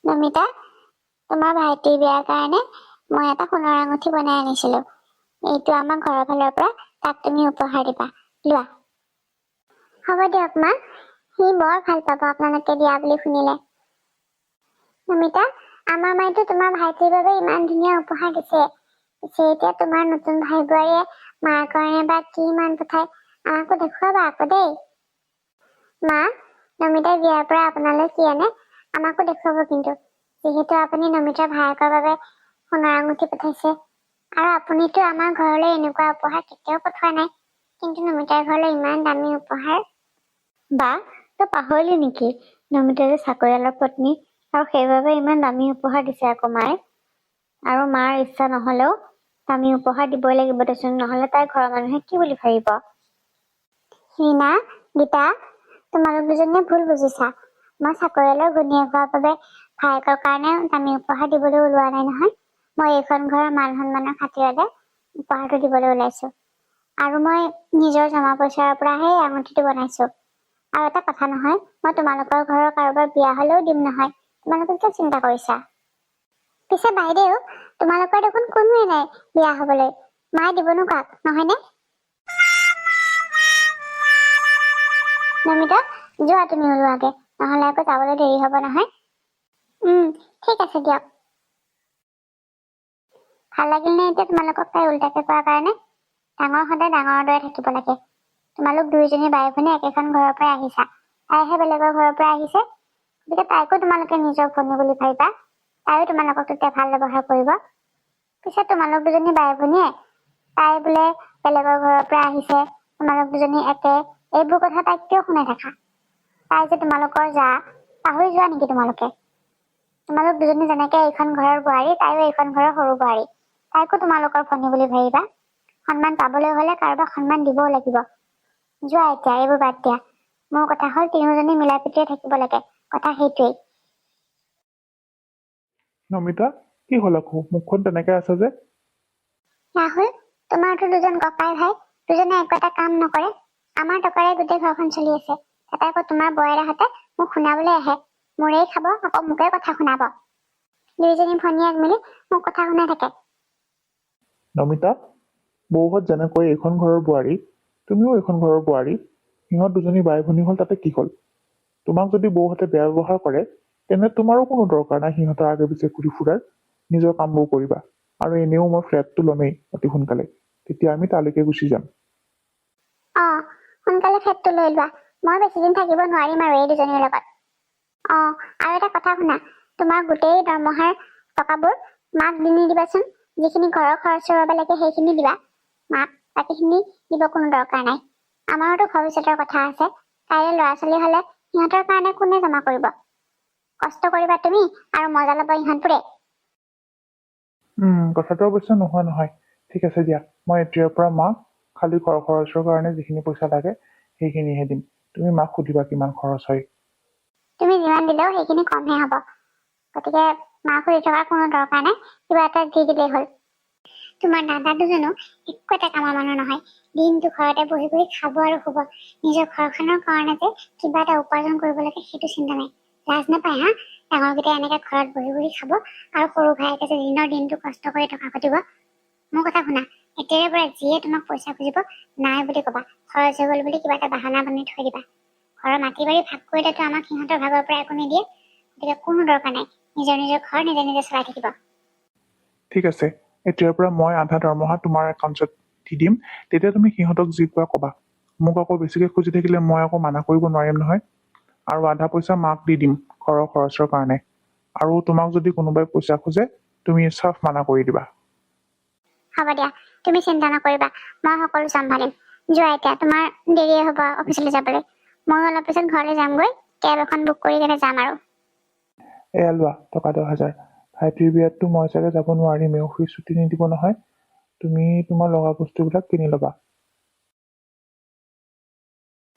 নমিতা, তোমাৰ ভাইটিৰ বিয়াৰ কাৰণে মই এটা সোণৰ আঙুঠি বনাই আনিছিলো। এইটো আমাৰ ঘৰৰ ফালৰ পৰা তাক তুমি উপহাৰ দিবা। লোৱা। হ'ব দিয়ক মা, সি বৰ ভাল পাব আপোনালোকে দিয়া বুলি শুনিলে। নমিতা, আমাৰ মাইতো তোমাৰ ভাইটিৰ বাবে ইমান ধুনীয়া উপহাৰ দিছে। পিছে এতিয়া তোমাৰ নতুন ভাই বোৱাৰীয়ে মাৰ কাৰণে বা কি মান পঠাই আমাকো দেখুৱাবা আকৌ দেই। মা, নমিতাৰ বিয়াৰ পৰা আপোনালৈ কি আনে আমাকো দেখুৱাব কিন্তু, যিহেতু আপুনি নমিতাৰ ভায়েকৰ বাবে সোণৰ আঙুঠি পঠাইছে। আৰু আপুনিতো আমাৰ ঘৰলৈ এনেকুৱা উপহাৰ কেতিয়াও পঠোৱা নাই, কিন্তু নমিতাৰ ঘৰলৈ ইমান দামী উপহাৰ। বা, তই পাহৰিলি নেকি নমিতা যে চাকৰিয়ালৰ পত্নী, আৰু সেইবাবে ইমান দামী উপহাৰ দিছে আকৌ মায়ে। আৰু মাৰ ইচ্ছা নহলেও দামী উপহাৰ দিবই লাগিব দেচোন, নহলে তাই ঘৰৰ মানুহে কি বুলি ভাবিব। ৰীনা, গীতা, তোমালোক দুজনীয়ে ভুল বুজিছা। মই চাকৰিয়ালৰ ঘৈণীয়েক হোৱাৰ বাবে ভায়েকৰ কাৰণে দামী উপহাৰ দিবলৈ ওলোৱা নাই নহয়। মই এইখন ঘৰৰ মান সন্মানৰ খাতিৰতে উপহাৰটো দিবলৈ ওলাইছো। আৰু মই নিজৰ জমা পইচাৰ পৰাহে এই আঙুঠিটো বনাইছো। আৰু এটা কথা নহয়, মই তোমালোকৰ ঘৰৰ কাৰোবাৰ বিয়া হলেও দিম নহয়। তোমালোকে কিয় চিন্তা কৰিছা? পিছে বাইদেউ, তোমালোকৰ দেখোন কোনোৱে নাই বিয়া হবলৈ, মায়ে দিবনো কাক, নহয়নে? নমিতা, যোৱা তুমি ওলোৱাগে, নহলে আকৌ যাবলৈ দেৰি হব নহয়। ঠিক আছে দিয়ক। ভাল লাগিল নে এতিয়া তোমালোকক তাই উল্টাকে কোৱাৰ কাৰণে? ডাঙৰ সদায় ডাঙৰৰ দৰে থাকিব লাগে। তোমালোক দুয়োজনী বাই ভনী একেখন ঘৰৰ পৰা আহিছা, তাইহে বেলেগৰ ঘৰৰ পৰা আহিছে। গতিকে তাইকো তোমালোকে নিজৰ ভনী বুলি ভাবিবা, তাইও তোমালোকক তেতিয়া ভাল ব্যৱহাৰ কৰিব। পিছে তোমালোক দুজনী বাই ভনীয়ে তাই বোলে বেলেগৰ ঘৰৰ পৰা আহিছে, তোমালোক দুজনী একে, এইবোৰ কথা তাইক কিয় শুনাই থাকা? তাই যে তোমালোকৰ যা, পাহৰি যোৱা নেকি তোমালোকে? তোমালোক দুজনী যেনেকে এইখন ঘৰৰ বোৱাৰী, তাইও এইখন ঘৰৰ সৰু বোৱাৰী। তাইকো তোমালোকৰ ভনী বুলি ভাবিবা। সন্মান পাবলৈ হলে কাৰোবাক সন্মান দিবও লাগিব। যোৱা এতিয়া, এইবোৰ বাদ দিয়া। মোৰ কথা হল তিনিওজনী মিলা প্ৰীতিৰে থাকিব লাগে, কথা সেইটোৱেই। নমিতা, কি হল আকৌ মুখখন তেনেকে আছে যে? ৰাহুল, তোমাৰতো দুজন ককাই ভাই, দুজনে একো এটা কাম নকৰে। আমাৰ টকাৰে গোটেই ঘৰখন চলি আছে, তাতে আকৌ তোমাৰ বয়েৰাহঁতে মোক শুনাবলৈ আহে। মোৰেই খাব, আকৌ মোকে কথা শুনাব। দুইজনী ভনীয়েক মিলি মোক কথা শুনাই থাকে। নমিতা, বৌহঁত যেনেকৈ এইখন ঘৰৰ বোৱাৰী, তুমিও এইখন ঘৰৰ বোৱাৰী। সিহঁত দুজনী বাই ভনী হল, তাতে কি হল? তোমাক যদি বৌহঁতে বেয়া ব্যৱহাৰ কৰে, তেনে তোমাৰো কোনো দৰকাৰ নাই সিহঁতৰ আগে পিছে ঘূৰি ফুৰাৰ। নিজৰ কামবোৰ কৰিবা। আৰু এনেও মই ফ্লেটটো ল'মেই অতি সোনকালে, তেতিয়া আমি তালৈকে গুচি যাম। সোনকালে ফ্লেটটো লৈ লোৱা। মই বেছিদিন থাকিব নোৱাৰিম আৰু এই দুজনীৰ লগত। আৰু এটা কথা শুনা, তোমাৰ গোটেই দৰমহাৰ টকাবোৰ মাক দি নিদিবাচোন। যিখিনি ঘৰৰ খৰচৰ বাবে লাগে সেইখিনি দিবা মাক, বাকীখিনি দিব কোনো দৰকাৰ নাই। আমাৰোতো ভৱিষ্যতৰ কথা আছে। কাইলৈ ল'ৰা ছোৱালী হলে সিহঁতৰ কাৰণে কোনে জমা কৰিব? কষ্ট কৰিবা তুমি আৰু মজা ল'ব ইহঁতবোৰে। কথাটো অৱশ্যে নোহোৱা নহয়। ঠিক আছে দিয়া, মই এতিয়াৰ পৰা মাক খালি ঘৰ খৰচৰ কাৰণে যিখিনি পইচা লাগে সেইখিনিহে দিম। তুমি মাক সুধিবা কিমান খৰচ হয়। তুমি যিমান দিলেও সেইখিনি কমহে হব, গতিকে মাক সুধি থকাৰ কোনো দৰকাৰ নাই, কিবা এটা দি দিলেই হ'ল। তোমাৰ দাদা দুজনো একো এটা কামৰ মানুহ নহয়। দিনটো ঘৰতে বহি বহি খাব আৰু শুব। নিজৰ ঘৰখনৰ কাৰণে যে কিবা এটা উপাৰ্জন কৰিব লাগে সেইটো চিন্তা নাই। লাজ নাপায় হা? ডাঙৰকেইটাই এনেকে ঘৰত বহি বহি খাব, আৰু সৰু ভাইকে যে দিনৰ দিনটো কষ্ট কৰি টকা ঘটিব। মোৰ কথা শুনা, এতিয়াৰে পৰা যিয়ে তোমাক পইচা খুজিব, নাই বুলি কবা। খৰচ হৈ গল বুলি কিবা এটা বাহানা বনাই থৈ দিবা। ঘৰৰ মাটি বাৰী ভাগ কৰিলেতো আমাক সিহঁতৰ ভাগৰ পৰা একো নিদিয়ে, গতিকে কোনো দৰকাৰ নাই। নিজৰ নিজৰ ঘৰ নিজে নিজে চলাই থাকিব। ঠিক আছে, এতিয়াৰ পৰা মই আধা দৰমহা তোমাৰ একাউণ্টত দি দিম, তেতিয়া তুমি সিহঁতক যি কোৱা কবা। মোক আকৌ বেছিকে খুজি থাকিলে মই আকৌ মানা কৰিব নোৱাৰিম নহয়। আৰু আধা পইচা মাক দি দিম ঘৰৰ খৰচৰ কাৰণে। আৰু তোমাক যদি কোনোবাই পইচা খোজে, তুমি চাফ মানা কৰি দিবা। হ'ব দিয়া, তুমি চিন্তা নকৰিবা, মই সকলো চম্ভালিম। যোৱা এতিয়া, তোমাৰ দেৰিয়ে হ'ব অফিচলৈ যাবলৈ। মই অলপ পিছত ঘৰলৈ যামগৈ, কেব এখন বুক কৰি কেনে যাম আৰু। এয়া লোৱা টকা 10,000। ভাইটিৰ বিয়াততো মই চাগে যাব নোৱাৰিমেই, অফিচ ছুটি নিদিব নহয়। তুমি তোমাৰ লগা বস্তুবিলাক কিনি ল'বা।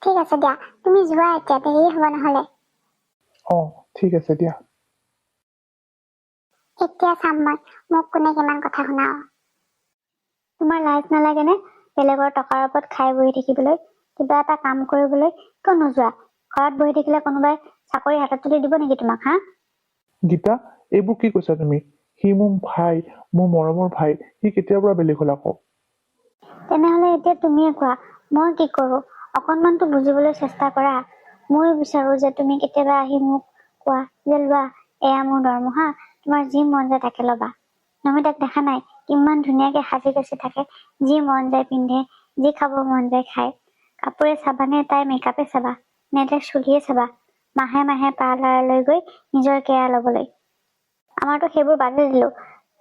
ঠিক আছে দিয়া, তুমি যোৱা এতিয়া, দেৰি হ'ব নহলে। ঠিক আছে দিয়া। এতিয়া চাম মই, মোক কোনে কিমান কথা শুনাও। তোমাৰ লাজ নালাগেনে বেলেগৰ টকাৰ ওপৰত খাই বহি থাকিবলৈ? কিবা এটা কাম কৰিবলৈ কিয় নোযোৱা? ঘৰত বহি থাকিলে কোনোবাই চাকৰি হাতত তুলি দিব নেকি তোমাক? হা? গীতা, এইবোৰ কি কৈছা তুমি? সি মোৰ ভাই, মোৰ মৰমৰ ভাই, সি কেতিয়াৰ পৰা বেলেগ হ'ল আকৌ? তেনেহলে এতিয়া তুমিয়ে কোৱা, মই কি কৰো? অকণমানতো বুজিবলৈ চেষ্টা কৰা। ময়ো বিচাৰো যে তুমি কেতিয়াবা আহি মোক কোৱা যে লোৱা, এয়া মোৰ দৰমহা, তোমাৰ যি মন যায় তাকে ল'বা। নমিতাক দেখা নাই কিমান ধুনীয়াকে সাজি কাচি থাকে, যি মন যায় পিন্ধে, যি খাব মন যায় খায়। কাপোৰে চাবা নে তাই মেকআপে চাবা, নে তাইৰ চুলিয়ে চাবা, মাহে মাহে পাৰ্লাৰলৈ গৈ নিজৰ কেয়াৰ ল'বলৈ। আমাৰতো সেইবোৰ বাদে দিলো,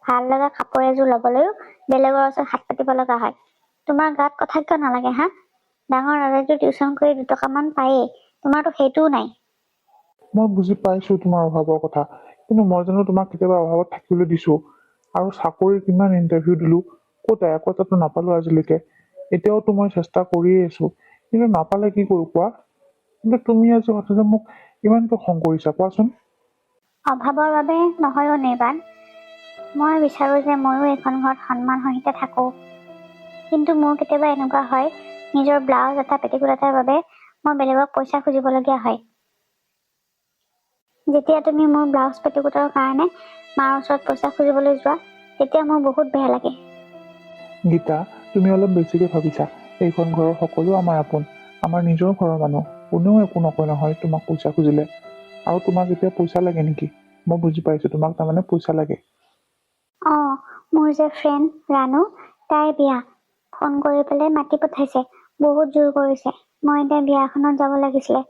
ভাল লগা কাপোৰ এযোৰ ল'বলৈও বেলেগৰ ওচৰত হাত পাতিব লগা হয়। তোমাৰ গাত কথা কিয় নালাগে হা? ডাঙৰ দাদাইটো টিউচন কৰি 2 টকামান পায়েই, তোমাৰতো সেইটোও নাই। মই বুজি পাইছো তোমাৰ অভাৱৰ কথা, কিন্তু মই জানো তোমাক কেতিয়াবা অভাৱত থাকিবলৈ দিছো? আৰু চাকৰিৰ কিমান ইণ্টাৰভিউ দিলো, ক'ত একোটাতো নাপালো আজিলৈকে। এতিয়াওতো মই চেষ্টা কৰিয়ে আছো, কিন্তু নাপালে কি কৰো কোৱা? কিন্তু তুমি আজি হঠাতে মোক ইমান কিয় খং কৰিছা কোৱাচোন? অভাৱৰ বাবে নহয়ও নিৰ্বাণ। মই বিচাৰো যে ময়ো এইখন ঘৰত সন্মান সহিত থাকো। কিন্তু মোৰ কেতিয়াবা এনেকুৱা হয়, নিজৰ ব্লাউজ এটা পেটিকোট এটাৰ বাবে মই বেলেগক পইচা খুজিবলগীয়া হয়। যেতিয়া তুমি মোৰ ব্লাউজ পেটিকোটৰ কাৰণে মাৰ ওচৰত পইচা খুজিবলৈ যোৱা, তেতিয়া মোৰ বহুত বেয়া লাগে। গীতা, তুমি অলপ বেছিকে ভাবিছা। এইখন ঘৰৰ সকলো আমাৰ আপোন, আমাৰ নিজৰ ঘৰৰ মানুহ। কোনেও একো নকয় নহয় তোমাক পইচা খুজিলে। আৰু তোমাক এতিয়া পইচা লাগে নেকি? মই বুজি পাইছো, তোমাক তাৰমানে পইচা লাগে। মোৰ যে ফ্ৰেণ্ড ৰাণু, তাইৰ বিয়া। ফোন কৰি পেলাই মাতি পঠাইছে, বহুত জোৰ কৰিছে। মই এতিয়া বিয়াখনত যাব লাগিছিলে,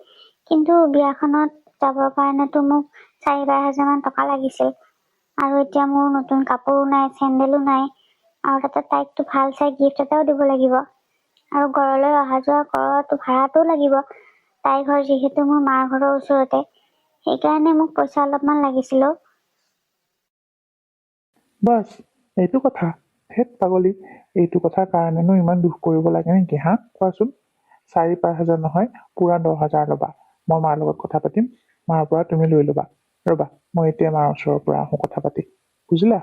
কিন্তু বিয়াখনত যাবৰ কাৰণেতো মোক 4-5 হাজাৰ টকা লাগিছিল। আৰু এতিয়া মোৰ নতুন কাপোৰো নাই, চেণ্ডেলো নাই, আৰু তাতে তাইকতো ভাল চাই গিফ্ট এটাও দিব লাগিব। আৰু ঘৰলৈ অহা যোৱা কৰাটো ভাড়াটোও লাগিব। তাইৰ ঘৰ যিহেতু মোৰ মাৰ ঘৰৰ ওচৰতে, সেইকাৰণে মোক পইচা অলপমান লাগিছিল। বাছ, এইটো কথা? ধেত পাগলী, এইটো কথাৰ কাৰণেনো ইমান দুখ কৰিব লাগে নেকি হা? কোৱাচোন? 4-5 হাজাৰ নহয়, পুৰা 10 হাজাৰ ল'বা। মই মাৰ লগত কথা পাতিম, মাৰ পৰা তুমি লৈ ল'বা। ৰ'বা, মই এতিয়া মাৰ ওচৰৰ পৰা আহোঁ কথা পাতি, বুজিলা?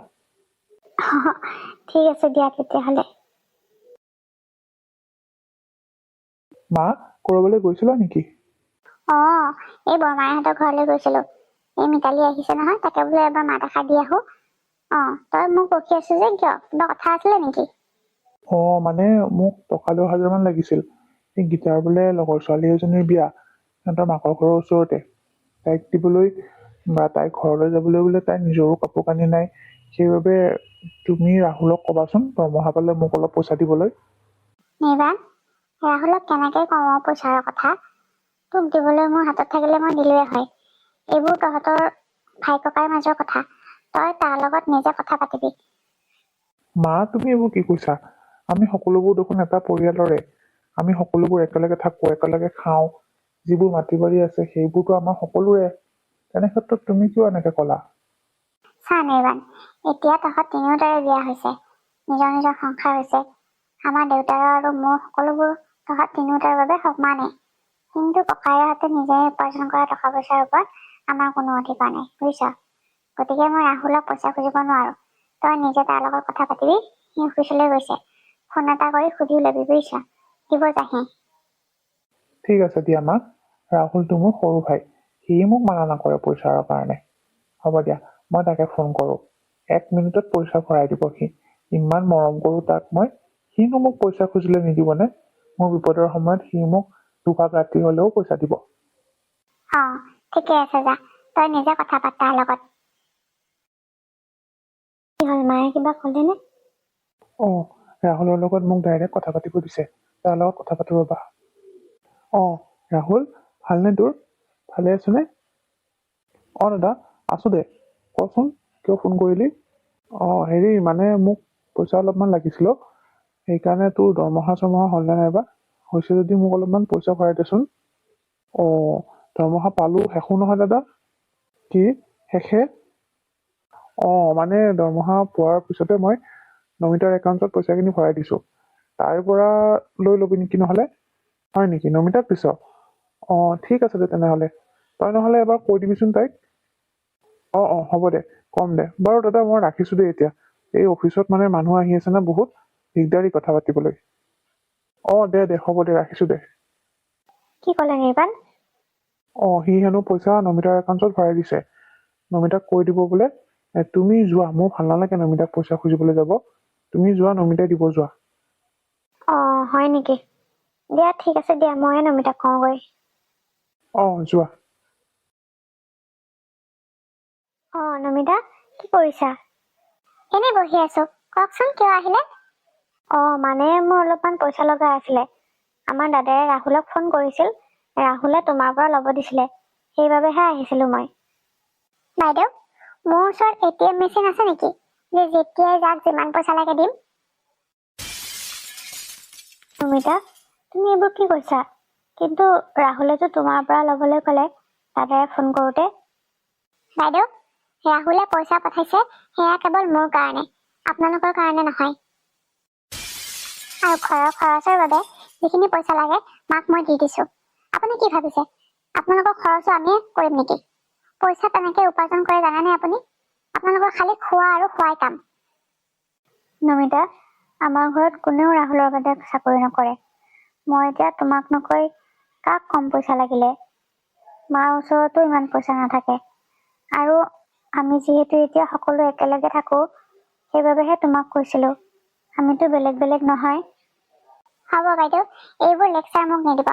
ঠিক আছে দিয়া তেতিয়াহ'লে। মা, কৰবালৈ গৈছিলা নেকি? এই বৰমাহঁতৰ ঘৰলৈ গৈছিলো। এই মিতালী আহিছে নহয়, তাকে বোলে এবাৰ মাত এষাৰ দি আহো। তই মোক ৰখি আছো যে, কিয়? কিবা কথা আছিলে নেকি? মানে মোক টকা 10 হাজাৰ মান লাগিছিল। এই গীতাৰ বোলে লগৰ ছোৱালী এজনীৰ বিয়া, সিহঁতৰ মাকৰ ঘৰৰ ওচৰতে। তাইক দিবলৈ বা তাইক ঘৰলৈ যাবলৈ বোলে তাইৰ নিজৰো কাপোৰ কানি নাই। সেইবাবে তুমি ৰাহুলক কবাচোন, দৰমহা পালে মোক অলপ পইচা দিবলৈ। নিৰ্বাণ, ৰাহুলক কেনেকে কওঁ পইচাৰ কথা? তোক দিবলৈ মোৰ হাতত থাকিলে মই দিলোৱে হয়। এইবোৰ তহঁতৰ ভাই ককাইৰ মাজৰ কথা, তই তাৰ লগত নিজে কথা পাতিবি। মা, তুমি এইবোৰ কি কৈছা? আমি সকলোবোৰ দেখোন এটা পৰিয়ালৰে। আমি সকলোবোৰ একেলগে থাকো, একেলগে খাওঁ। যিবোৰ মাটি বাৰী আছে সেইবোৰতো আমাৰ সকলোৰে। তেনে ক্ষেত্ৰত তুমি কিয় এনেকে ক'লা? চা নিৰ্বাণ, এতিয়া তহঁত তিনিওটাৰে বিয়া হৈছে, নিজৰ নিজৰ সংসাৰ হৈছে। আমাৰ দেউতাৰ আৰু মোৰ সকলোবোৰ তহঁত তিনিওটাৰ বাবে সমানেই। কিন্তু ককাইৰ হাতে নিজে উপাৰ্জন কৰা টকা পইচাৰ ওপৰত আমাৰ কোনো অধিকাৰ নাই, বুজিছ? গতিকে মই ৰাহুলক পইচা খুজিব নোৱাৰো। তই নিজে তাৰ লগত কথা পাতিবি। সি অফিচলৈ গৈছে, ফোন এটা কৰি সুধি লবি, বুজিছ? দিব যাহি। ঠিক আছে দিয়া মা, ৰাহুলটো মোৰ সৰু ভাই, সি মোক মানা নকৰে পইচাৰ কাৰণে। হ'ব দিয়া, মই তাকে ফোন কৰো। 1 মিনিটত পইচা ভৰাই দিব সি। ইমান মৰম কৰো তাক মই, সিনো মোক পইচা খুজিলে নিদিবনে? মোৰ বিপদৰ সময়ত সি মোক দুভাগ ৰাতি হলেও পইচা দিব। ঠিকে আছে, যা তই নিজে কথা পাত তাৰ লগত। কি হ'ল, মায়ে কিবা ক'লেনে? ৰাহুলৰ লগত মোক ডাইৰেক্ট কথা পাতিব দিছে। তাৰ লগত কথা পাতো ৰ'বা। ৰাহুল, ভালনে তোৰ? ভালে আছেনে? দাদা, আছো দে। কচোন, কিয় ফোন কৰিলি? হেৰি মানে মোক পইচা অলপমান লাগিছিল। সেইকাৰণে তোৰ দৰমহা চৰমহা হ'লনে নাইবা? হৈছে যদি মোক অলপমান পইচা ভৰাই দেচোন। দৰমহা পালো, শেষো নহয় দাদা। কি শেষে? মানে দৰমহা পোৱাৰ পিছতে মই নমিতাৰ একাউণ্টত পইচাখিনি ভৰাই দিছো। তাৰ পৰা লৈ ল'বি নেকি নহ'লে? হয় নেকি, নমিতাক দিছ? ঠিক আছে দে তেনেহ'লে। তই নহ'লে এবাৰ কৈ দিবিচোন তাইক। হ'ব দে, কম দে। বাৰু দাদা, মই ৰাখিছো দেই এতিয়া। এই অফিচত মানে মানুহ আহি আছে না, বহুত দিগদাৰি কথা পাতিবলৈ। দে হ'ব দে, ৰাখিছো দে। কি ক'লে নিৰ্বাণ? সি হেনো পইচা নমিতাৰ একাউণ্টত ভৰাই দিছে। নমিতাক কৈ দিব বোলে তুমি যোৱা, মোৰ ভাল নালাগে নমিতাক পইচা খুজিবলৈ যাব, তুমি যোৱা, নমিতাই দিব, যোৱা। হয় নেকি? দিয়া ঠিক আছে দিয়া, ময়ে নমিতাক কওঁগৈ। যোৱা। নমিতা কি কৰিছা? এনেই বহি আছো, কওকচোন কিয় আহিলে? মানে মোৰ অলপমান পইচা লগা আছিলে। আমাৰ দাদাই ৰাহুলক ফোন কৰিছিল, ৰাহুলে তোমাৰ পৰা ল'ব দিছিলে, সেইবাবেহে আহিছিলো মই। বাইদেউ, মোৰ ওচৰত ATM মেচিন আছে নেকি যে যেতিয়াই যাক যিমান পইচা লাগে দিম? নমিতা, তুমি এইবোৰ কি কৈছা? কিন্তু ৰাহুলেতো তোমাৰ পৰা ল'বলৈ ক'লে দাদাই ফোন কৰোঁতে। বাইদেউ, ৰাহুলে পইচা পঠাইছে সেয়া কেৱল মোৰ কাৰণে, আপোনালোকৰ কাৰণে নহয়। আৰু ঘৰৰ খৰচৰ বাবে যিখিনি পইচা লাগে মাক মই দি দিছো। আপুনি কি ভাবিছে আপোনালোকৰ খৰচো আমিয়ে কৰিম নেকি? পইচা তেনেকে উপাৰ্জন কৰে জানেনে আপুনি? আপোনালোকৰ খালি খোৱা আৰু খোৱাই কাম। নমিতা, আমাৰ ঘৰত কোনেও ৰাহুলৰ বাদে চাকৰি নকৰে। মই এতিয়া তোমাক নকৈ কাক কম পইচা লাগিলে? মাৰ ওচৰতো ইমান পইচা নাথাকে। আৰু আমি যিহেতু এতিয়া সকলো একেলগে থাকো, সেইবাবেহে তোমাক কৈছিলো। আমিতো বেলেগ বেলেগ নহয়। হ'ব বাইদেউ, এইবোৰ লেকচাৰ মোক নিদিব।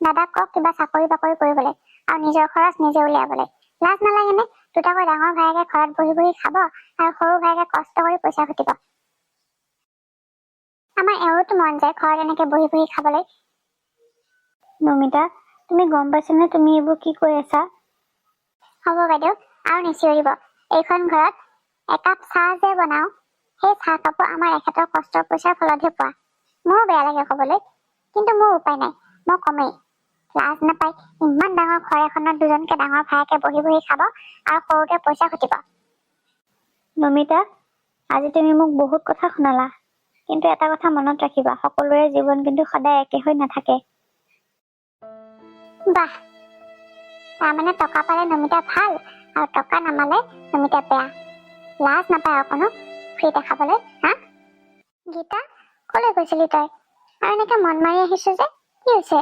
দাদাক কওক কিবা চাকৰি বাকৰি কৰিবলৈ আৰু নিজৰ খৰচ নিজে উলিয়াবলৈ। লাজ নালাগেনে? দুটাকৈ ডাঙৰ ভায়েকে ঘৰত বহি বহি খাব আৰু সৰু ভায়েকে কষ্ট কৰি পইচা ঘটিব। আমাৰ এওঁতো মন যায় ঘৰত এনেকে বহি বহি খাবলৈ। নমিতা, তুমি গম পাইছানে তুমি এইবোৰ কি কৈ আছা? হ'ব বাইদেউ, আৰু নিচিঞৰিব। এইখন ঘৰত একাপ চাহ যে বনাও, সেই চাহ কাপো আমাৰ এখেতৰ কষ্টৰ পইচাৰ ফলতহে পোৱা। মোৰো বেয়া লাগে কবলৈ, কিন্তু মোৰ উপায় নাই, মই কমেই। লাজ নাপায় ইমান ডাঙৰ ঘৰ এখনত দুজনকে ডাঙৰ ভায়েকে বহি বহি খাব আৰু সৰুকে পইচা ঘটিব। নমিতা, আজি তুমি মোক বহুত কথা শুনালা, কিন্তু এটা কথা মনত ৰাখিবা, সকলোৰে জীৱন কিন্তু সদায় একে হৈ নাথাকে। বাহ, তাৰমানে টকা পালে নমিতা ভাল আৰু টকা নামালে নমিতা বেয়া। লাজ নাপায় অকণো ফ্ৰীতে খাবলৈ, হা? গীতা, কলৈ গৈছিলি তই আৰু এনেকে মন মাৰি আহিছো যে, কি হৈছে?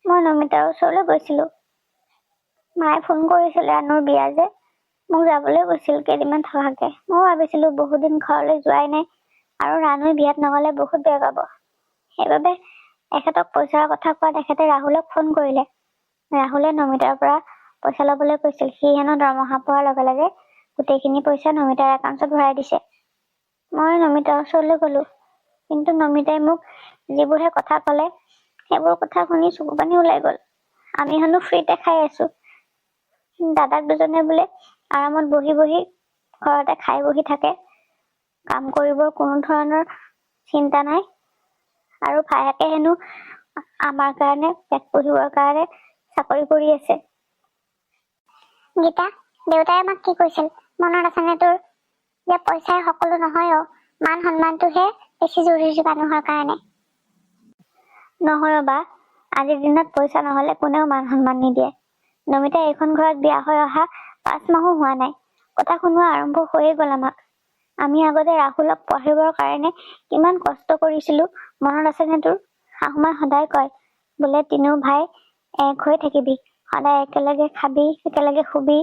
মই নমিতাৰ ওচৰলৈ গৈছিলো। মায়ে ফোন কৰিছিল ৰাণুৰ বিয়া যে, মোক যাবলৈ কৈছিল কেইদিনমান থকাকে। মই ভাবিছিলো বহুদিন ঘৰলৈ যোৱাই নাই আৰু ৰাণুৰ বিয়াত নগলে বহুত বেয়া পাব। সেইবাবে এখেতক পইচাৰ কথা কোৱাত এখেতে ৰাহুলক ফোন কৰিলে। ৰাহুলে নমিতাৰ পৰা পইচা ল'বলৈ কৈছিল। সি হেনো দৰমহা পোৱাৰ লগে লগে গোটেইখিনি পইচা নমিতাৰ একাউণ্টত ভৰাই দিছে। মই নমিতাৰ ওচৰলৈ গলো, কিন্তু নমিতাই মোক যিবোৰহে কথা ক'লে, সেইবোৰ কথা শুনি চকু পানী ওলাই গল। আমি হেনো ফ্ৰীতে খাই আছো, দাদাক দুজনে বোলে আৰামত বহি বহি ঘৰতে খাই বহি থাকে, কাম কৰিবৰ কোনো ধৰণৰ চিন্তা নাই। আৰু ভায়েকে হেনো আমাৰ কাৰণে পেট পুহিবৰ কাৰণে চাকৰি কৰি আছে। গীতা, দেউতাই আমাক কি কৈছিল মনত আছেনে তোৰ? যে পইচাই সকলো নহয়, মান সন্মানটোহে বেছি জৰুৰী মানুহৰ কাৰণে। নহয় বা, আজিৰ দিনত পইচা নহলে কোনেও মান সন্মান নিদিয়ে। নমিতা এইখন ঘৰত বিয়া হৈ অহা 5 মাহো হোৱা নাই, কথা শুনোৱা আৰম্ভ হৈয়ে গল আমাক। আমি আগতে ৰাহুলক পঢ়িবৰ কাৰণে কিমান কষ্ট কৰিছিলো, মনত আছেনে তোৰ? শাহুমাই সদায় কয় বোলে তিনিও ভাই এক হৈ থাকিবি, সদায় একেলগে খাবি, একেলগে শুবি।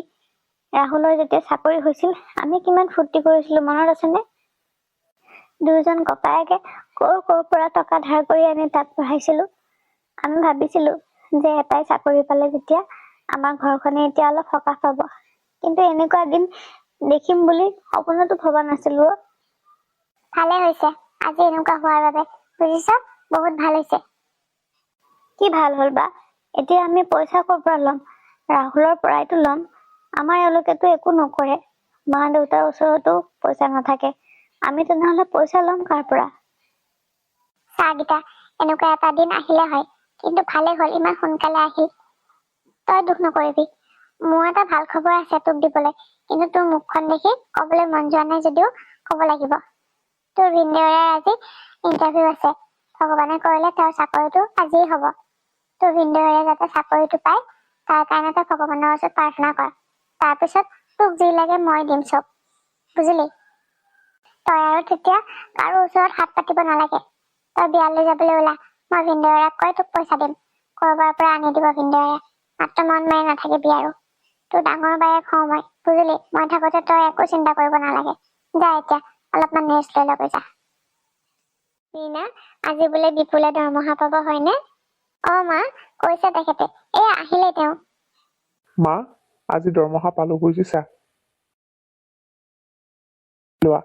ৰাহুলৰ যেতিয়া চাকৰি হৈছিল আমি কিমান ফূৰ্তি কৰিছিলো, মনত আছেনে? দুয়োজন ককায়েকে কৰ পৰা টকা ধাৰ কৰি আনি তাত পঢ়াইছিলো। আমি ভাবিছিলো যে এটাই চাকৰি পালে যেতিয়া আমাৰ ঘৰখনে এতিয়া অলপ সকাহ পাব, কিন্তু এনেকুৱা দিন দেখিম বুলি সপোনতো ভবা নাছিলো। ভালে হৈছে আজি এনেকুৱা হোৱাৰ বাবে, বুজিছ? বহুত ভাল হৈছে। কি ভাল হল বা? এতিয়া আমি পইচা ক'ৰ পৰা ল'ম? ৰাহুলৰ পৰাইতো ল'ম। আমাৰ এওঁলোকেতো একো নকৰে, মা দেউতাৰ ওচৰতো পইচা নাথাকে, আমি তেনেহলে পইচা ল'ম কাৰ পৰা? চা গীতা, এনেকুৱা এটা দিন আহিলে হয়, কিন্তু ভালে হল ইমান সোনকালে আহিল। তই দুখ নকৰিবি, মোৰ এটা ভাল খবৰ আছে তোক দিবলৈ, কিন্তু তোৰ মুখখন দেখি কবলৈ মন যোৱা নাই যদিও কব লাগিব। তোৰ ভিনদেউৰে আজি ইণ্টাৰভিউ আছে। ভগৱানে কৰিলে তেওঁৰ চাকৰিটো আজিয়ে হব। তোৰ ভিনদেউৰে যাতে চাকৰিটো পায় তাৰ কাৰণে তই ভগৱানৰ ওচৰত প্ৰাৰ্থনা কৰ। তাৰপিছত তোক যি লাগে মই দিম চব, বুজিলি? তই আৰু তেতিয়া কাৰো ওচৰত হাত পাতিব নালাগে। তই বিয়ালৈ যাবলৈ ওলা, মই ভিনদেউৰাক কৈ তোক পইচা দিম। কৰবাৰ পৰা আনি দিব ভিনদেউৰে, মাত্ৰ মন মাৰি নাথাকিবি আৰু। তোৰ ডাঙৰ বায়েক হওঁ মই, বুজিলি? মই থাকোঁতে তই একো চিন্তা কৰিব নালাগে। যা এতিয়া অলপমান ৰেষ্ট লৈ ল'গৈ যা। ৰীনা, আজি বোলে বিপুলে দৰমহা পাব হয়নে? মা, কৈছে তেখেতে। এয়া আহিলে তেওঁ। মা, আজি দৰমহা পালো বুজিছা। লোৱা,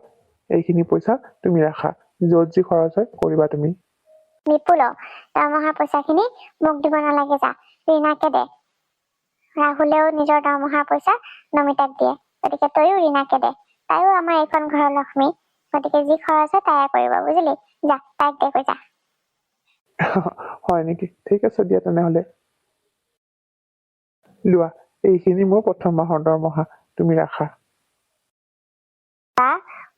এইখিনি পইচা তুমি ৰাখা, য'ত যি খৰচ হয় কৰিবা তুমি। বিপুল, দৰমহা পইচাখিনি মোক দিব নালাগে, যা ৰীনাকে দে। ৰাহুলেও নিজৰ দৰমহাৰ পইচা নমিতাক দিয়ে, গতিকে তইও ৰীনাকে দে। তাইও আমাৰ এইখন ঘৰৰ লক্ষ্মী, গতিকে যি খৰচ হয় তাইয়ে কৰিব, বুজিলি? যা তাইক দে গৈ যা। হয় নেকি? ঠিক আছে দিয়া তেনেহলে। লোৱা, এইখিনি মোৰ প্ৰথম মাহৰ দৰমহা, তুমি ৰাখা।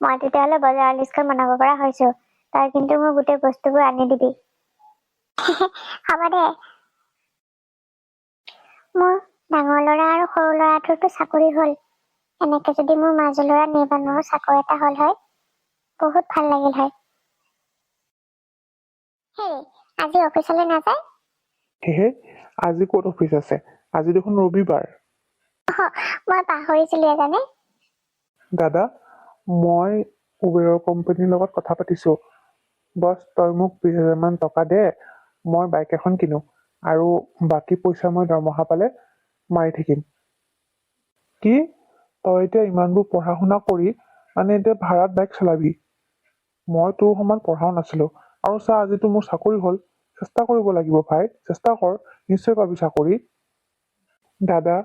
মই তেতিয়াহ'লে বজাৰৰ লিষ্টখন বনাব পৰা হৈছো। তই কিন্তু মোৰ গোটেই বস্তুবোৰ আনি দিবি। হ'ব দে। মোৰ ডাঙৰ ল'ৰা আৰু সৰু ল'ৰাটোৰতো চাকৰি হ'ল। এনেকে যদি মোৰ মাজু ল'ৰা নিৰ্বাণৰো চাকৰি এটা হ'ল হয়, বহুত ভাল লাগিল হয়। হেই, আজি অফিচলৈ নাযায়? সেহে, আজি ক'ত অফিচ আছে? আজি দেখোন ৰবিবাৰ। মই পাহৰিছিলো জানে। দাদা, মই উবেৰৰ কোম্পানীৰ লগত কথা পাতিছো। বছ, তই মোক 20,000 টকা দে, মই বাইক এখন কিনো, আৰু বাকী পইচা মই দৰমহা পালে মাৰি থাকিম। কি? তই এতিয়া ইমানবোৰ পঢ়া শুনা কৰি মানে এতিয়া ভাড়াত বাইক চলাবি? মই তোৰ সমান পঢ়াও নাছিলো, আৰু চা আজিতো মোৰ চাকৰি হ'ল। চেষ্টা কৰিব লাগিব ভাই, চেষ্টা কৰ, নিশ্চয় পাবি চাকৰি। দাদা,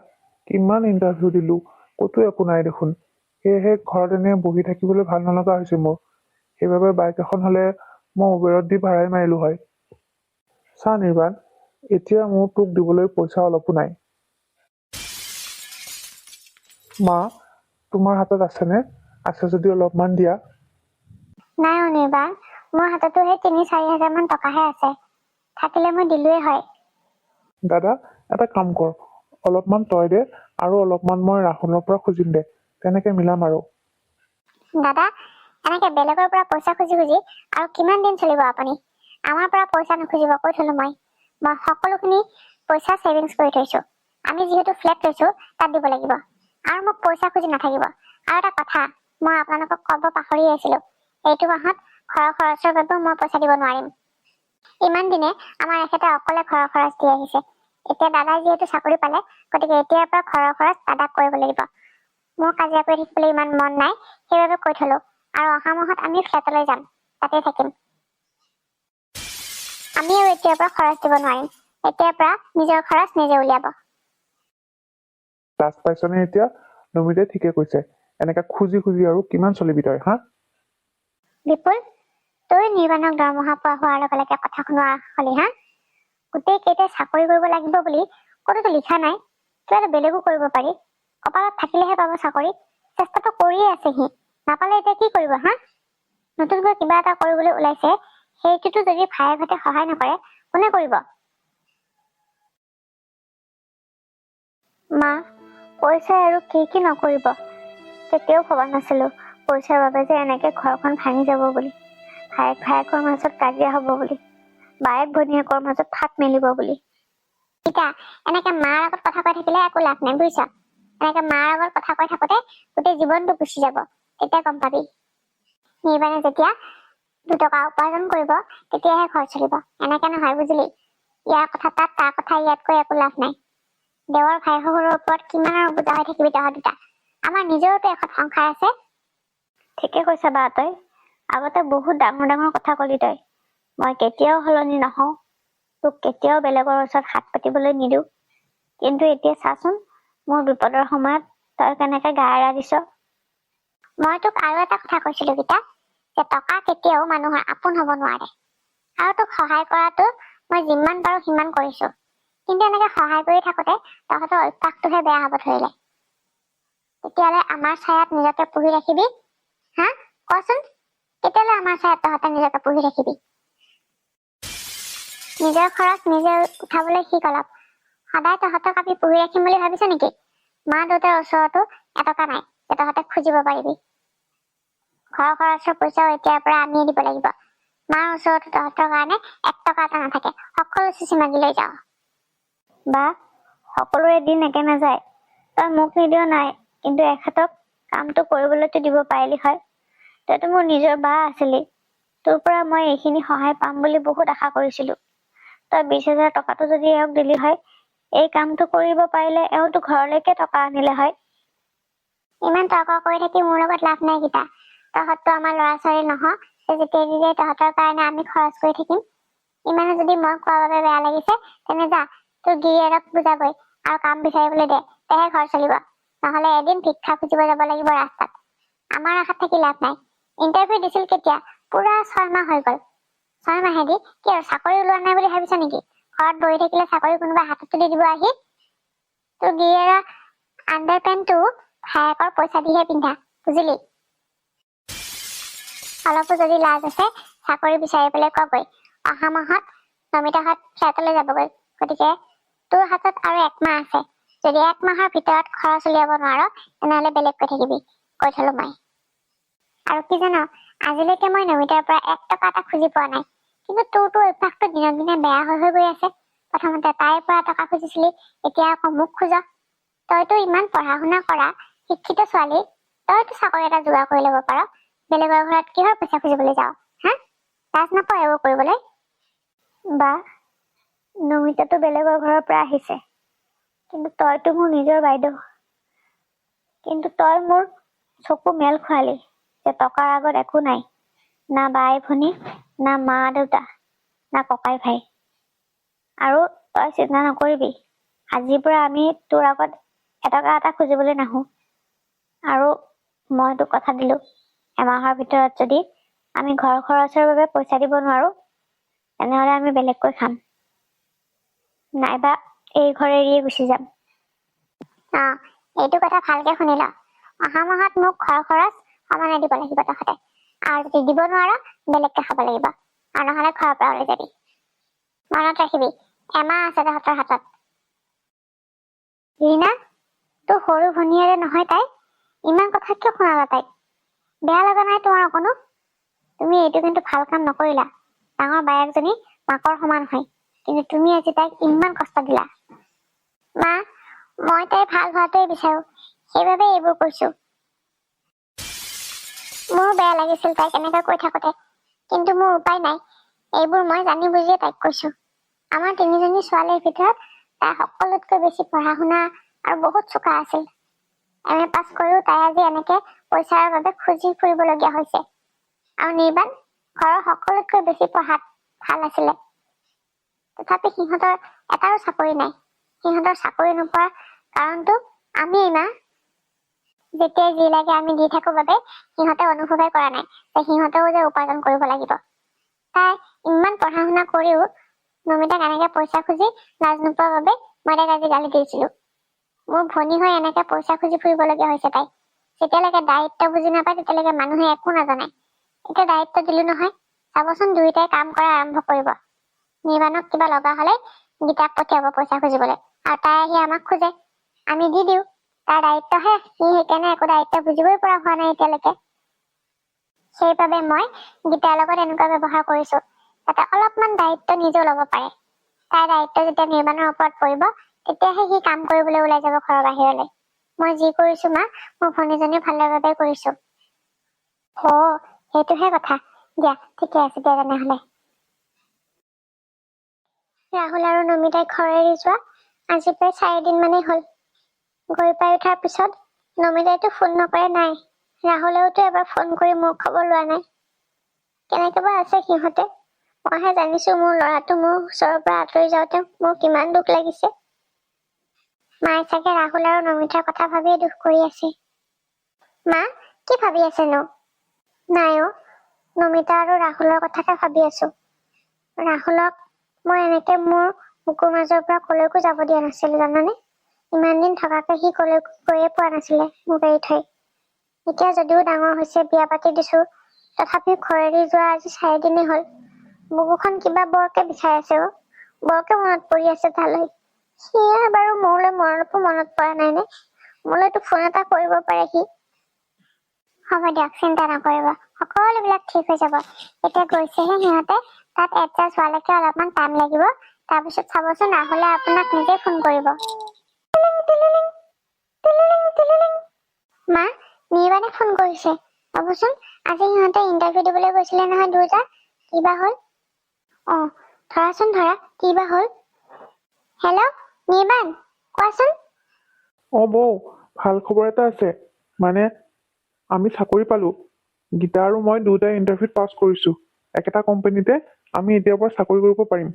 কিমান ইণ্টাৰভিউ দিলো, ক'তো একো নাই দেখোন। সেয়েহে ঘৰত এনে বহি থাকিবলৈ ভাল নলগা হৈছে মোৰ। সেইবাবে বাইক এখন হলে মই উবেৰত দি ভাড়াই মাৰিলো হয়। চা নিৰ্বাণ, এতিয়া মোৰ তোক দিবলৈ পইচা অলপো নাই। মা, তোমাৰ হাতত আছেনে? আছে যদি অলপমান দিয়া। নাই অনিৰ্বাণ, মোৰ হাততো সেই 3-4 হাজাৰ মান টকাহে আছে। থাকিলে মই দিলোৱে হয়। দাদা, এটা কাম কৰ, অলপমান তই দে আৰু অলপমান মই ৰাহুলৰ পৰা খুজিম দে, তেনেকে মিলাম আৰু। দাদা, এনেকে বেলেগৰ পৰা পইচা খুজি খুজি আৰু কিমান দিন চলিব আপুনি? আমাৰ পৰা পইচা নুখুজিব, কৈ থলো মই সকলোখিনি পইচা ছেভিংছ কৰি থৈছো। আমি যিহেতু ফ্লেট লৈছো, তাত দিব লাগিব। আৰু মোক পইচা খুজি নাথাকিব। আৰু এটা কথা, মই আপোনালোকক ক'ব পাহৰি আছিলো, এইটো মাহত ঘৰৰ খৰচৰ বাবেও মই পইচা দিব নোৱাৰিম। ইমান দিনে আমাৰ এখেতে অকলে ঘৰৰ খৰচ দি আহিছে। এতিয়া দাদাই যিহেতু চাকৰি পালে, গতিকে এতিয়াৰ পৰা ঘৰৰ খৰচ দাদাক কৰিব লাগিব। মোৰ কাজিয়া কৰি থাকিবলৈ ইমান মন নাই, সেইবাবে কৈ থলো। আৰু অহা মাহত আমি ফ্লেটলৈ যাম, তাতে থাকিম। আমি আৰু এতিয়াৰ পৰা খৰচ দিব নোৱাৰিম। এতিয়াৰ পৰা নিজৰ খৰচ নিজে উলিয়াব। লাজ পাইছনে এতিয়া? নমিতাই ঠিকে কৈছে, এনেকে খুজি খুজি আৰু কিমান চলিবি তই, হা? বিপুল, তই নিৰ্বাণক দৰমহা পোৱা হোৱাৰ লগে লগে কথা শুনোৱা হলি, হা? গোটেই কেইটাই চাকৰি কৰিব লাগিব বুলি ক'তোতো লিখা নাই। কিবা এটা বেলেগো কৰিব পাৰি। কপালত থাকিলেহে পাব চাকৰি। চেষ্টাটো কৰিয়ে আছে সি, নাপালে এতিয়া কি কৰিব, হা? নতুনকৈ কিবা এটা কৰিবলৈ ওলাইছে, সেইটোতো যদি ভায়ে ভাতে সহায় নকৰে, কোনে কৰিব? মা, পইচাই আৰু কি কি নকৰিব। কেতিয়াও ভবা নাছিলো পইচাৰ বাবে যে এনেকে ঘৰখন ভাঙি যাব বুলি। ভায়েক ভায়েকৰ মাজত কাজিয়া হব বুলি, বায়েক ভনীয়েকৰ মাজত ফাট মেলিব বুলি। এতিয়া এনেকে মাৰ আগত কথা কৈ থাকিলে একো লাভ নাই, বুজিছ? এনেকে মাৰ আগত কথা কৈ থাকোতে গোটেই জীৱনটো গুচি যাব, তেতিয়া গম পাবি। নিৰ্বাণে যেতিয়া 2 টকা উপাৰ্জন কৰিব, তেতিয়াহে ঘৰ চলিব। এনেকে নহয়, বুজিলি? ইয়াৰ কথা তাত, তাৰ কথা ইয়াত কৈ একো লাভ নাই। দেৱৰ ভাই শহুৰৰ ওপৰত কিমান আৰু বুজা হৈ থাকিবি তহঁত দুটা? আমাৰ নিজৰতো এখন সংসাৰ আছে। ঠিকে কৈছা বা তই। আগতে বহুত ডাঙৰ ডাঙৰ কথা কলি তই। মই কেতিয়াও সলনি নহওঁ, তোক কেতিয়াও বেলেগৰ ওচৰত হাত পাতিবলৈ নিদিওঁ। কিন্তু এতিয়া চাচোন, মোৰ বিপদৰ সময়ত তই কেনেকে গা এৰা দিছ। মই তোক আৰু এটা কথা কৈছিলো গীতা, যে টকা কেতিয়াও মানুহৰ আপোন হব নোৱাৰে। আৰু তোক সহায় কৰাটো মই যিমান পাৰো সিমান কৰিছো। কিন্তু এনেকে সহায় কৰি থাকোতে তহঁতৰ অভ্যাসটোহে বেয়া হব ধৰিলে। তেতিয়াহ'লে আমাৰ ছায়াত নিজকে পুহি ৰাখিবি, হা? কচোন, কেতিয়ালৈ আমাৰ ছায়াত তহঁতে নিজকে পুহি ৰাখিবি? নিজৰ খৰচ নিজে উঠাবলৈ শিক অলপ। সদায় তহঁতক আমি পুহি ৰাখিম বুলি ভাবিছ নেকি? মা দেউতাৰ ওচৰতো এটকা নাই যে তহঁতে খুজিব পাৰিবি। ঘৰৰ খৰচৰ পইচাও এতিয়াৰ পৰা আমিয়ে দিব লাগিব। মাৰ ওচৰতো তহঁতৰ কাৰণে 1 টকা এটা নাথাকে, সকলো চুচি মাগি লৈ যাওঁ। বা, সকলোৰে দিন একে নাযায়। তই মোক নিদিয় নাই, কিন্তু এখেতক কামটো কৰিবলৈতো দিব পাৰিলি হয়। তইতো মোৰ নিজৰ বা আছিলি। তোৰ পৰা মই এইখিনি সহায় পাম বুলি বহুত আশা কৰিছিলো। তই 20,000 টকাটো যদি এওঁক দিলি হয়, এই কামটো কৰিব পাৰিলে এওঁতো ঘৰলৈকে টকা আনিলে হয়। ইমান তৰ্ক কৰি থাকি মোৰ লগত লাভ নাই গীতা। তহঁততো আমাৰ ল'ৰা ছোৱালী নহয় যে যেতিয়াই তেতিয়াই তহঁতৰ কাৰণে আমি খৰচ কৰি থাকিম। ইমানে যদি মই কোৱাৰ বাবে বেয়া লাগিছে, তেনে যা তোৰ গিৰিয়েৰক বুজাগৈ আৰু কাম বিচাৰিবলৈ দে, তেহে ঘৰ চলিব। নহলে এদিন ভিক্ষা খুজিব যাব লাগিব ৰাস্তাত। আমাৰ আশাত থাকি লাভ নাই। ইণ্টাৰভিউ দিছিল কেতিয়া? পুৰা 6 মাহ হৈ গল। 6 মাহেদি কি আৰু চাকৰি ওলোৱা নাই বুলি ভাবিছ নেকি? ঘৰত বহি থাকিলে চাকৰি কোনোবা হাতত তুলি দিব আহি? তোৰ গিৰিয়েৰৰ আণ্ডাৰ পেণ্টটো ভায়েকৰ পইচা দিহে পিন্ধা, বুজিলি? অলপো যদি লাজ আছে চাকৰি বিচাৰিবলৈ কগৈ। অহা মাহত নমিতাহঁত ফ্লেটলৈ যাবগৈ। গতিকে তোৰ হাতত আৰু 1 মাহ আছে। যদি 1 মাহৰ ভিতৰত খৰচ উলিয়াব নোৱাৰ, তেনেহলে বেলেগকৈ থাকিবি, কৈ থলো মই। আৰু কি জান, আজিলৈকে মই নমিতাৰ পৰা 1 টকা এটা খুজি পোৱা নাই। কিন্তু তোৰতো অভ্যাসটো দিনক দিনে বেয়া হৈ গৈ আছে। প্ৰথমতে তাইৰ পৰা টকা খুজিছিলি, এতিয়া আকৌ মোক খোজ। তইতো ইমান পঢ়া শুনা কৰা শিক্ষিত ছোৱালী, তইতো চাকৰি এটা যোগাৰ কৰি ল'ব পাৰ। বেলেগৰ ঘৰত কিহৰ পইচা খুজিবলৈ যাও? হা, লাজ নাপাৱ এইবোৰ কৰিবলৈ? বা, নমিতাটো বেলেগৰ ঘৰৰ পৰা আহিছে, কিন্তু তইতো মোৰ নিজৰ বাইদেউ। কিন্তু তই মোৰ চকু মেল খুৱালি যে টকাৰ আগত একো নাই। না বাই ভনী, না মা দেউতা, না ককাই ভাই। আৰু তই চিন্তা নকৰিবি, আজিৰ পৰা আমি তোৰ আগত এটকা এটা খুজিবলৈ নাহো। আৰু মই তোক কথা দিলো, এমাহৰ ভিতৰত যদি আমি ঘৰ খৰচৰ বাবে পইচা দিব নোৱাৰো, তেনেহলে আমি বেলেগকৈ খাম, নাইবা এই ঘৰ এৰিয়ে গুচি যাম। এইটো কথা ভালকে শুনি ল। অহা মাহত মোক ঘৰ খৰচ সমানে দিব লাগিব তহঁতে। আৰু যদি দিব নোৱাৰ, বেলেগকে খাব লাগিব। আৰু নহলে ঘৰৰ পৰা ওলাই যাবি। মনত ৰাখিবি, এমাহ আছে তহঁতৰ হাতত। ৰীনা, তোৰ সৰু ভনীয়েৰে নহয় তাই? ইমান কথা কিয় শুনালা তাইক? বেয়া লগা নাই তোমাৰ অকণো? তুমি এইটো কিন্তু ভাল কাম নকৰিলা। ডাঙৰ বায়েকজনী মাকৰ সমান হয়, কিন্তু তুমি আজি তাইক ইমান কষ্ট দিলা। মা, মই তাই ভাল হোৱাটোৱে বিচাৰো, সেইবাবে এইবোৰ কৈছো। মোৰো বেয়া লাগিছিল তাইক এনেকৈ কৈ থাকোতে, কিন্তু মোৰ উপায় নাই। এইবোৰ মই জানি বুজিয়ে তাইক কৈছো। আমাৰ 3জনী ছোৱালীৰ ভিতৰত তাই সকলোতকৈ বেছি পঢ়া শুনা আৰু বহুত চোকা আছিল। MA পাছ কৰিও তাই আজি এনেকে পইচাৰ বাবে খুজি ফুৰিবলগীয়া হৈছে। আৰু নিৰ্বাণ ঘৰৰ সকলোতকৈ বেছি পঢ়াত ভাল আছিলে। তথাপি সিহঁতৰ এটাৰো চাকৰি নাই। সিহঁতৰ চাকৰি নোপোৱাৰ কাৰণটো আমিয়ে মা। যেতিয়াই যি লাগে আমি দি থাকো বাবে সিহঁতে অনুভৱে কৰা নাই যে সিহঁতেও যে উপাৰ্জন কৰিব লাগিব। তাই ইমান পঢ়া শুনা কৰিও নমিতাক এনেকে পইচা খুজি লাজ নোপোৱাৰ বাবে মই তাইক আজি গালি দিছিলো। মোৰ ভনী হৈ এনেকে পইচা খুজি ফুৰিবলগীয়া হৈছে তাই। যেতিয়ালৈকে দায়িত্ব বুজি নাপায় তেতিয়ালৈকে মানুহে একো নাজানে। এতিয়া দায়িত্ব দিলো নহয়, চাবচোন দুয়োটাই কাম কৰা আৰম্ভ কৰিব। নিৰ্বাণক কিবা লগা হলে গীতাক পঠিয়াব পইচা খুজিবলৈ, আৰু তাই আহি আমাক খোজে, আমি দি দিওঁ। তাৰ দায়িত্বহে, সি সেইকাৰণে একো দায়িত্ব বুজিবই পৰা হোৱা নাই এতিয়ালৈকে। সেইবাবে মই গীতাৰ লগত এনেকুৱা ব্যৱহাৰ কৰিছো, যাতে অলপমান দায়িত্ব নিজেও ল'ব পাৰে। তাইৰ দায়িত্ব যেতিয়া নিৰ্বাণৰ ওপৰত পৰিব, তেতিয়াহে সি কাম কৰিবলৈ ওলাই যাব ঘৰৰ বাহিৰলৈ। মই যি কৰিছো মা, মোৰ ভনীজনীৰ ভালৰ বাবে কৰিছো। সেইটোহে কথা। দিয়া, ঠিকে আছে দিয়া তেনেহলে। ৰাহুল আৰু নমিতাই ঘৰ এৰি যোৱা আজি প্ৰায় 4 দিন মানেই হল। গৈ পাই উঠাৰ পিছত নমিতাইতো ফোন নকৰে নাই। ৰাহুলেওতো এবাৰ ফোন কৰি মোৰ খবৰ লোৱা নাই। কেনেকে বা আছে সিহঁতে? মইহে জানিছো মোৰ ল'ৰাটো মোৰ ওচৰৰ পৰা আঁতৰি যাওঁতে মোৰ কিমান দুখ লাগিছে। মায়ে চাগে ৰাহুল আৰু নমিতাৰ কথা ভাবিয়ে দুখ কৰি আছে। মা, কি ভাবি আছেনো? নাই নমিতা আৰু ৰাহুলৰ কথাকে ভাবি আছো। ৰাহুলক মই এনেকে মোৰ বুকুৰ মাজৰ পৰা কলৈকো যাব দিয়া নাছিলো জানানে? ইমান দিন থকাকে সি কলৈকো গৈয়ে পোৱা নাছিলে মোক এৰি থৈ। এতিয়া যদিও ডাঙৰ হৈছে, বিয়া পাতি দিছো, তথাপিও ঘৰ এৰি যোৱা আজি 4 দিনেই হল। বুকুখন কিবা বৰকে বিষাই আছে বৰকে মনত পৰি আছে তালৈ। সিয়ে বাৰু মোলৈ অলপো মনত পৰা নাই নে? মোলৈতো ফোন এটা কৰিব পাৰে সি। হ'ব দিয়ক, চিন্তা নকৰিব, সকলোবিলাক ঠিক হৈ যাব। এতিয়া গৈছেহে সিহঁতে, তাত এডজাষ্ট হোৱালৈকে অলপমান টাইম লাগিব। তাৰপিছত চাবচোন ৰাহুলে আপোনাক নিজে ফোন কৰিব। মা নিৰ্বাণে ফোন কৰিছে ৰ'বচোন আজি সিহঁতে ইণ্টাৰভিউ দিবলৈ গৈছিলে নহয় দুটা কিবা হ'ল ধৰাচোন ধৰা কিবা হ'ল হেল্ল' নিৰ্বাণ কোৱাচোন বৌ ভাল খবৰ এটা আছে মানে আমি চাকৰি পালো গীতা আৰু মই দুটাই ইণ্টাৰভিউত পাছ কৰিছো একেটা কোম্পানীতে আমি এতিয়াৰ পৰা চাকৰি কৰিব পাৰিম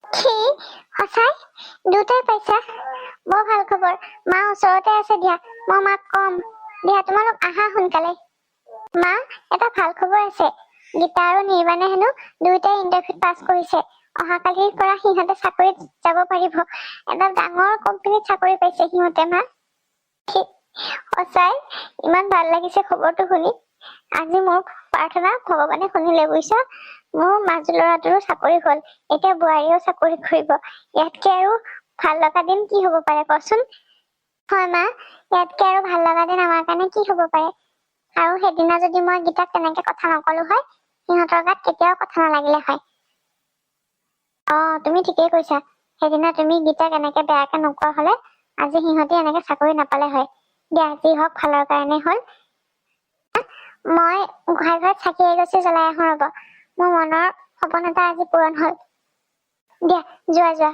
কি সঁচাই দুটাই পাইছা বৰ ভাল খবৰ মা ওচৰতে আছে দিয়া মই মাক কম দিয়া তোমালোক আহা সোনকালে মা এটা ভাল খবৰ আছে গীতা আৰু নিৰ্বাণে হেনো দুয়োটাই ইণ্টাৰভিউত পাছ কৰিছে অহাকালিৰ পৰা সিহঁতে চাকৰিত যাব পাৰিব এটা ডাঙৰ কোম্পানীত চাকৰি পাইছে সিহঁতে মা সঁচাই ইমান ভাল লাগিছে খবৰটো শুনি আজি মোৰ প্ৰাৰ্থনা ভগৱানে শুনিলে বুজিছা মোৰ মাজু ল'ৰাটোৰো চাকৰি হ'ল এতিয়া বোৱাৰীয়েও চাকৰি কৰিব ইয়াতকে আৰু ভাল লগা দিন কি হ'ব পাৰে কচোন হয় মা ইয়াতকে আৰু ভাল লগা দিন আমাৰ কাৰণে কি হ'ব পাৰে আৰু সেইদিনা যদি মই গীতাক তেনেকে কথা নকলো হয় সিহঁতৰ গাত কেতিয়াও কথা নালাগিলে হয় তুমি ঠিকেই কৈছা সেইদিনা তুমি গীতাক এনেকে বেয়াকে নোকোৱা হলে আজি সিহঁতে এনেকে চাকৰি নাপালে হয় দিয়া যি হওক ভালৰ কাৰণে হ'ল মই গোহাঁই ঘৰত চাকি এগছি জ্বলাই আহো ৰ'ব মোৰ মনৰ সপোন এটা আজি পূৰণ হ'ল দিয়া যোৱা